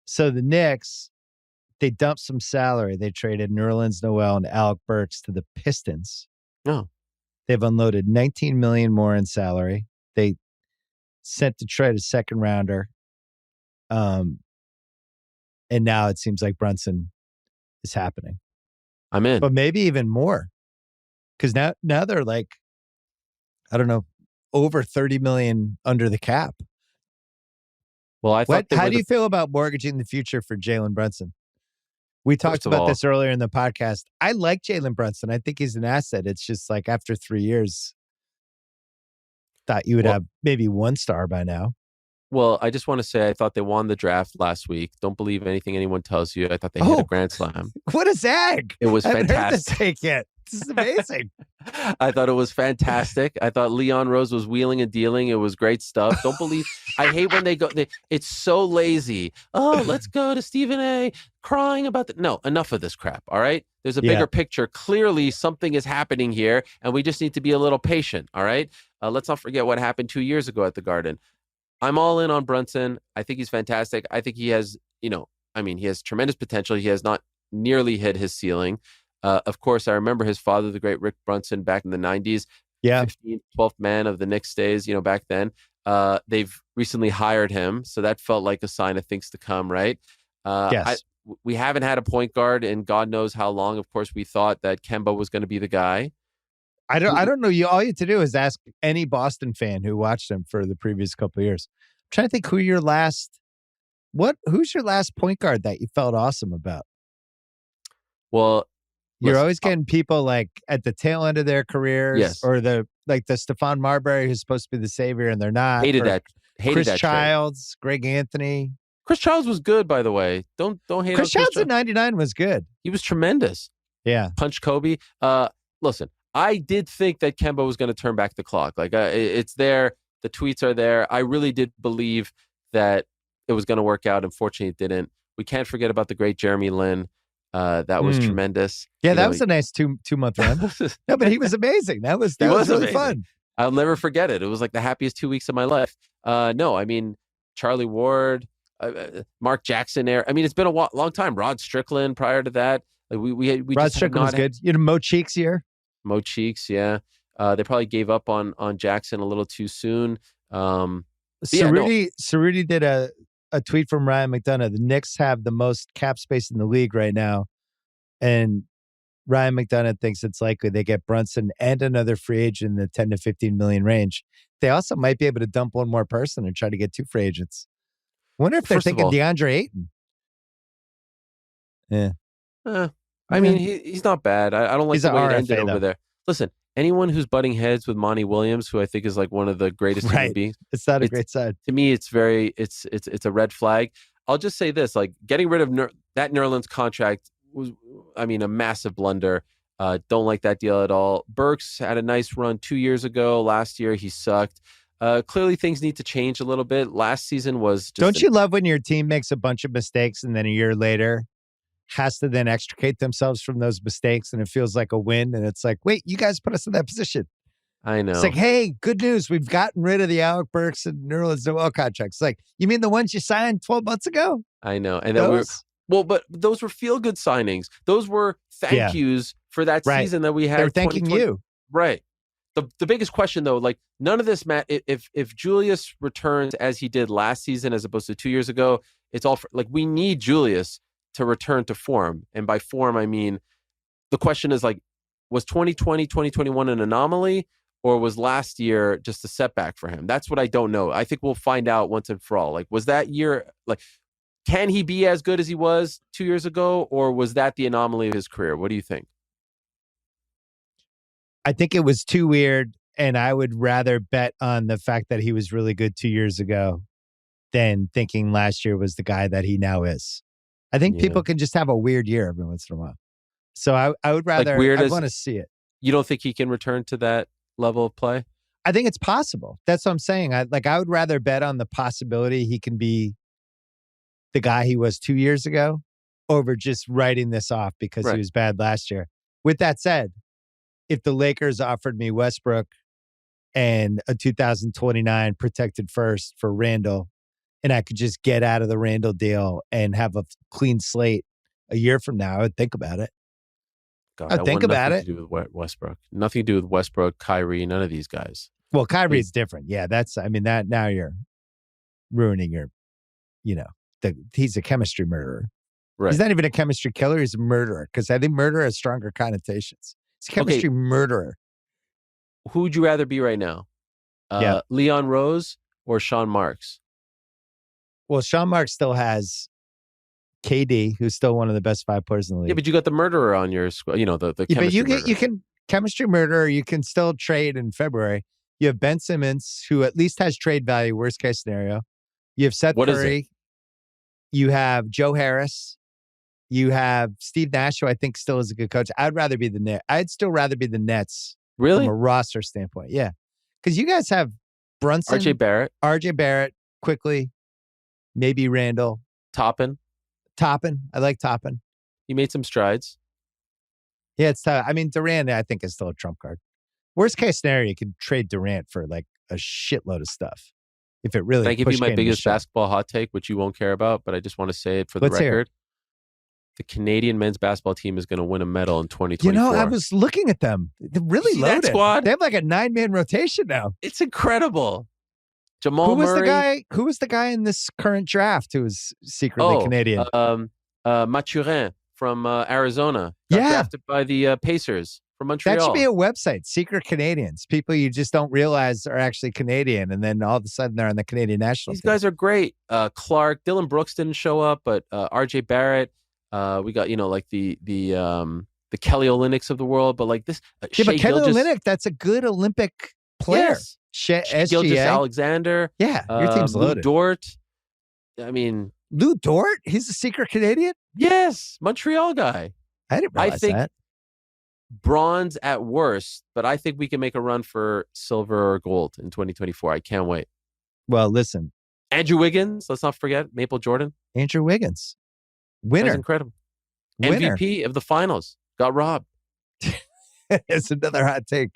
So the Knicks, they dumped some salary. They traded Nerlens Noel and Alec Burks to the Pistons. Oh. They've unloaded $19 million more in salary. They sent Detroit a second rounder. And now it seems like Brunson is happening. I'm in. But maybe even more. Because now they're like, I don't know, over 30 million under the cap. Well, I thought how do you feel about mortgaging the future for Jalen Brunson? We talked about this earlier in the podcast. I like Jalen Brunson. I think he's an asset. It's just like after 3 years, thought you would have maybe one star by now. Well, I just want to say I thought they won the draft last week. Don't believe anything anyone tells you. I thought they hit a grand slam. What a zag. It was fantastic. I haven't heard this take yet. This is amazing. I thought it was fantastic. I thought Leon Rose was wheeling and dealing. It was great stuff. Don't believe. I hate when they go. It's so lazy. Oh, let's go to Stephen A. crying about that. No, enough of this crap. All right. There's a bigger picture. Clearly, something is happening here, and we just need to be a little patient. All right. Let's not forget what happened 2 years ago at the Garden. I'm all in on Brunson. I think he's fantastic. I think he has, he has tremendous potential. He has not nearly hit his ceiling. Of course, I remember his father, the great Rick Brunson, back in the 90s. Yeah. 15th, 12th man of the Knicks days, back then. They've recently hired him. So that felt like a sign of things to come, right? Yes. We haven't had a point guard in God knows how long. Of course, we thought that Kemba was going to be the guy. I don't know. All you have to do is ask any Boston fan who watched him for the previous couple of years. I'm trying to think who's your last point guard that you felt awesome about? Well, you're always getting people like at the tail end of their careers, yes, or the Stephon Marbury who's supposed to be the savior and they're not. Hated that Chris Childs, trade. Greg Anthony. Chris Childs was good, by the way. Don't hate Chris Childs in '99 was good. He was tremendous. Yeah, punch Kobe. Listen, I did think that Kemba was going to turn back the clock. Like it's there. The tweets are there. I really did believe that it was going to work out. Unfortunately, it didn't. We can't forget about the great Jeremy Lin. That was tremendous. Yeah, that was a nice two-month run. No, but he was amazing. That was really fun. I'll never forget it. It was like the happiest 2 weeks of my life. No, I mean, Charlie Ward, Mark Jackson there. I mean, it's been a long time. Rod Strickland prior to that. Like we Rod Strickland was good. Mo Cheeks here. Mo Cheeks, yeah. They probably gave up on Jackson a little too soon. Cerruti did a tweet from Ryan McDonough. The Knicks have the most cap space in the league right now. And Ryan McDonough thinks it's likely they get Brunson and another free agent in the 10 to 15 million range. They also might be able to dump one more person and try to get two free agents. I wonder if they're thinking DeAndre Ayton. Yeah. I mean, he's not bad. I don't like the way it ended over there. Listen, anyone who's butting heads with Monty Williams, who I think is like one of the greatest human beings. It's not a great side. To me, it's a red flag. I'll just say this, like getting rid of that Nerlens contract was, a massive blunder. Don't like that deal at all. Burks had a nice run 2 years ago. Last year, he sucked. Clearly, things need to change a little bit. Last season was just... Don't you love when your team makes a bunch of mistakes and then a year later has to then extricate themselves from those mistakes and it feels like a win? And it's like, wait, you guys put us in that position. I know. It's like, hey, good news. We've gotten rid of the Alec Burks and Nerlens Noel contracts. It's like, you mean the ones you signed 12 months ago? I know. And but those were feel-good signings. Those were thank yous for that season that we had. They're thanking you. Right. The biggest question, though, like none of this, Matt, if Julius returns as he did last season as opposed to 2 years ago, it's all like we need Julius to return to form. And by form, I mean, the question is like, was 2020, 2021 an anomaly or was last year just a setback for him? That's what I don't know. I think we'll find out once and for all. Like, was that year, like, can he be as good as he was 2 years ago or was that the anomaly of his career? What do you think? I think it was too weird, and I would rather bet on the fact that he was really good 2 years ago than thinking last year was the guy that he now is. I think people can just have a weird year every once in a while. So I would rather, I want to see it. You don't think he can return to that level of play? I think it's possible. That's what I'm saying. I would rather bet on the possibility he can be the guy he was 2 years ago over just writing this off because he was bad last year. With that said, if the Lakers offered me Westbrook and a 2029 protected first for Randall and I could just get out of the Randall deal and have a clean slate a year from now, I would think about it. God, I'd think about nothing it. to do with Westbrook. Nothing to do with Westbrook, Kyrie, none of these guys. Well, Kyrie's different. Yeah, that now you're ruining your, he's a chemistry murderer. Right. He's not even a chemistry killer. He's a murderer, because I think murder has stronger connotations. He's a chemistry murderer. Who would you rather be right now? Leon Rose or Sean Marks? Well, Sean Marks still has KD, who's still one of the best 5 players in the league. Yeah, but you got the murderer on your squad. The chemistry but you can chemistry murderer. You can still trade in February. You have Ben Simmons, who at least has trade value. Worst case scenario. You have Seth Curry. You have Joe Harris. You have Steve Nash, who I think still is a good coach. I'd still rather be the Nets. Really? From a roster standpoint. Yeah. Because you guys have Brunson. RJ Barrett, quickly. Maybe Randall. Toppin. I like Toppin. He made some strides. Yeah, it's tough. I mean, Durant, I think, is still a trump card. Worst case scenario, you could trade Durant for like a shitload of stuff. If it really Can I give you my biggest basketball hot take, which you won't care about, but I just want to say it for the record. The Canadian men's basketball team is going to win a medal in 2024. I was looking at them. They're really loaded. That squad? They have like a 9-man rotation now. It's incredible. Jamal Murray. Who was the guy in this current draft who was secretly Canadian? Mathurin from Arizona. Got drafted by the Pacers from Montreal. That should be a website. Secret Canadians. People you just don't realize are actually Canadian, and then all of a sudden they're on the Canadian national team. These guys are great. Clark, Dylan Brooks didn't show up, but RJ Barrett. We got the Kelly Olynyk's of the world, but like this. But Kelly Olynyk, that's a good Olympic player. Yes. Gilgeous-Alexander. Yeah, your team's loaded. Lou Dort. I mean, Lou Dort. He's a secret Canadian. Yes, Montreal guy. I didn't realize that. Bronze at worst, but I think we can make a run for silver or gold in 2024. I can't wait. Well, listen, Andrew Wiggins. Let's not forget Maple Jordan. Andrew Wiggins. Winner. That's incredible. MVP of the finals. Got robbed. It's another hot take.